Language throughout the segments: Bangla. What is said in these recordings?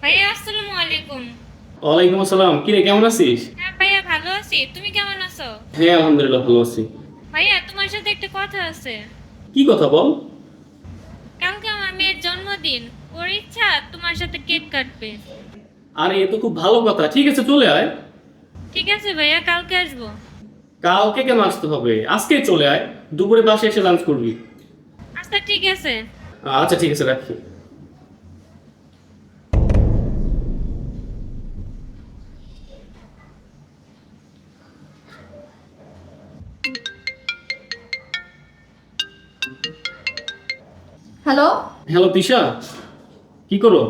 ভাইয়া আসসালামু আলাইকুম। ওয়ালাইকুম আসসালাম। কি রে, কেমন আছিস? হ্যাঁ ভাইয়া ভালো আছি, তুমি কেমন আছো? হ্যাঁ, আলহামদুলিল্লাহ ভালো আছি। ভাইয়া তোমার সাথে একটা কথা আছে। কি কথা বল। কালকে আমার মেয়ের জন্মদিন, ওর ইচ্ছা তোমার সাথে কেক কাটবে। আরে এ তো খুব ভালো কথা, ঠিক আছে চলে আয়। ঠিক আছে ভাইয়া, কালকে আসবো। কালকে কেন আসতে হবে, আজকে চলে আয়। দুপুরে বাসে এসে লাঞ্চ করবি। আচ্ছা ঠিক আছে। আচ্ছা ঠিক আছে, রাখি। হ্যালো। হ্যালো তিশা, কি করো?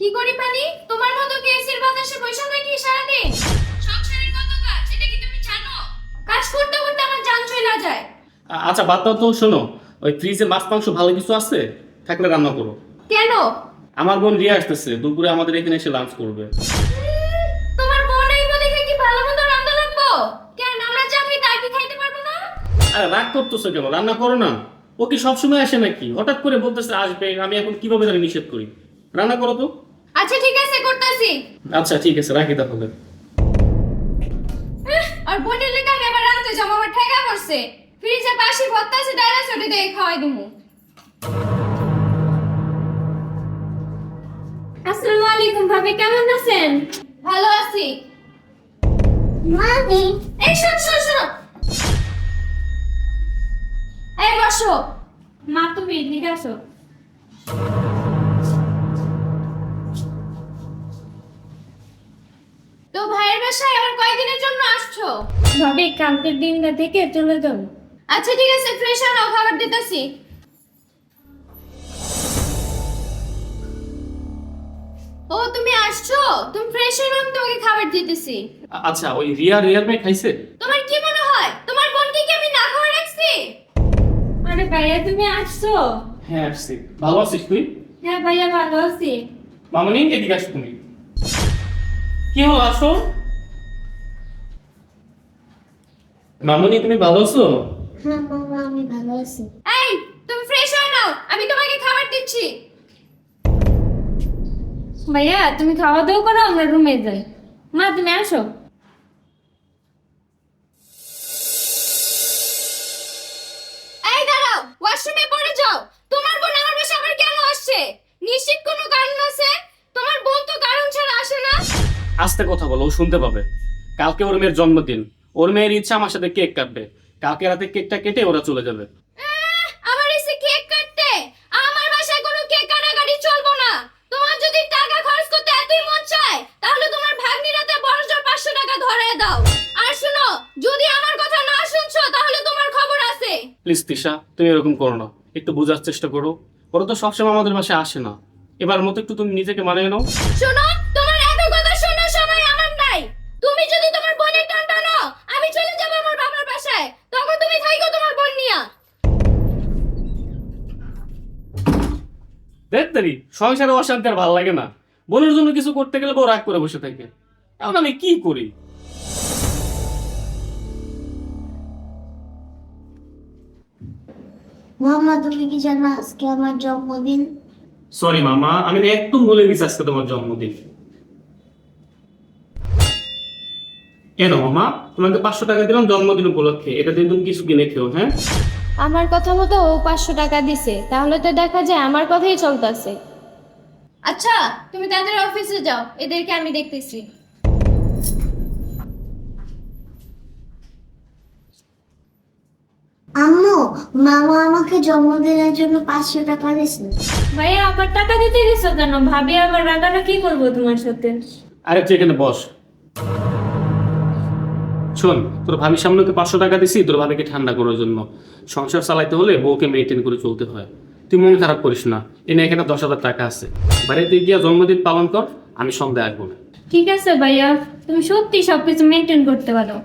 কি করি মানে? তোমার মতো কি এসির বাতাসে বসে নাকি সারাদিন? সংসারের কত কাজ, এটা কি তুমি জানো? কাজ করতে করতে আমার জান চলে যায়। আচ্ছা বাদ দাও তো, শোনো, ওই ফ্রিজে মাছ মাংস ভালো কিছু আছে, থাকলে রান্না করো। কেন? আমার বোন রিয়া আসতেছে, দুপুরে আমাদের এখানে এসে লাঞ্চ করবে। তোমার বোন আইবো দেখে কি ভালো মতো রান্না লাগবো? কেন আমরা যা খাই তাই কি খাইতে পারবো না? আরে রাগ করতেছো কেন, রান্না করো না। ও কি সবসময় আসে নাকি? হঠাৎ করে বলতেছে আসবে, আমি এখন কিভাবে তাকে নিষেধ করি? রান্না করো তো। আচ্ছা ঠিক আছে, করতেছি। আচ্ছা ঠিক আছে, রাখি তাহলে। আর বোনের লেগে আমি আবার রাঁধতে যাবো, আমার ঠেকা পড়ছে। ফ্রিজে বাসি ভর্তা আছে, ডাইলা চটে দিয়ে খাওয়াই দিমু। আসসালামু আলাইকুম ভাবি, কেমন আছেন? ভালো আছি। মামি, এই শোন শোন শোন, এই বসো। মা তুমি এদিকে আসো। তো ভাইয়ের বাসায় আবার কয়দিনের জন্য আসছো? ভাবি কালকের দিনটা থেকে চলে যাও। আচ্ছা ঠিক আছে, ফ্রেশ হও, খাবার দিতেছি। ও তুমি আসছো, তুমি ফ্রেশ হও, আমি তোমাকে খাবার দিতেছি। আচ্ছা, ওই রিয়ার মেয়ে খাইছে? তোমার কি মনে হয় তোমার বোনকে কি আমি না খাওয়া রাখছি? আরে ভাইয়া তুমি আসছো? হ্যাঁ আসছি। ভালো আছিস তুই? হ্যাঁ ভাইয়া ভালো আছি। মামনি এদিকে আসো তুমি। কি হলো, আসো। মামনি তুমি ভালো আছো? হ্যাঁ বাবা, আমি ভালো আছি। এই তুমি ফ্রেশ হও নাও, আমি তোমাকে খাবার দিচ্ছি। ভাইয়া তুমি খাওয়া দাওয়া করো, আমরা রুমে যাই। মা তুমি আসো। এই দাঁড়াও, ওয়াশরুমে পড়ে যাও। তোমার বোন আমার বাসায় আবার কেন আসছে? নিশ্চিত কোনো কারণ আছে। তোমার বোন তো কারণ ছাড়া আসে না। আস্তে কথা বলো, ও শুনতে পাবে। কালকে ওর মেয়ের জন্মদিন, ওর মেয়ের ইচ্ছা আমার সাথে কেক কাটবে। কালকে রাতে কেকটা কেটে ওরা চলে যাবে। আমার এসে কেক কাটতে? আমার বাসায় কোনো কেক কাটাকাটি চলবো না। তোমার যদি টাকা খরচ করতে এতই মন চায়, তাহলে তোমার ভাগ্নিরাতে বড়জোর 500 টাকা ধরায় দাও। আর শুনো, যদি আমার কথা না শুনছো তাহলে তোমার খবর আছে। প্লিজ তিশা, তুমি এরকম করো না, একটু বোঝার চেষ্টা করো। ওরা তো সবসময় আমাদের বাসায় আসে না, এবার মতো একটু তুমি নিজেকে মানিয়ে নাও। শোনো, তোমার এত কথা শোনার সময় আমার নাই। তুমি যদি তোমার বোনের টান টানো, আমি চলে যাব আমার বাবার বাসায়। তখন তুমি থাইকো তোমার বোন নিয়া। দেখতারি সংসারে অশান্তি আর ভালো লাগে না। বোনের জন্য কিছু করতে গেলে বউ রাগ করে বসে থাকে। এখন আমি কি করি? মামা, তুমি কি জানো আজকে আমার জন্মদিন? সরি মামা, আমি না একদম ভুলে গেছি আজকে তোমার জন্মদিন। কেন মামা, তোমাকে 500 টাকা দিলাম জন্মদিন উপলক্ষে, এটা দিয়ে তুমি কিছু কিনে খেও। হ্যাঁ আমার কথা মতো ও 500 টাকা দিছে, তাহলে তো দেখা যায় আমার কথাই চলতেছে। আচ্ছা তুমি তাদের অফিসে যাও, এদেরকে আমি দেখতেছি। আম্মু, মামা আমাকে জন্মদিনের জন্য 500 টাকা দিয়েছে। ভাইয়া আবার টাকা দিতে গেছো কেন? ভাবি আবার রাগারাগি করবো তোমার সাথে। আরে তুই এখানে বস। শোন, তোর ভাবির সামনে তোকে 500 টাকা দিছি তোর ভাবিকে ঠান্ডা করার জন্য। সংসার চালাইতে হলে বউকে মেনটেন করে চলতে হয়। তুই মন খারাপ করিস না, এনে এখানে 10,000 টাকা আছে, বাড়িতে গিয়া জন্মদিন পালন কর, আমি সন্ধ্যায় আসবো না। ঠিক আছে ভাইয়া, তুমি সত্যি সবকিছু মেনটেন করতে পারো।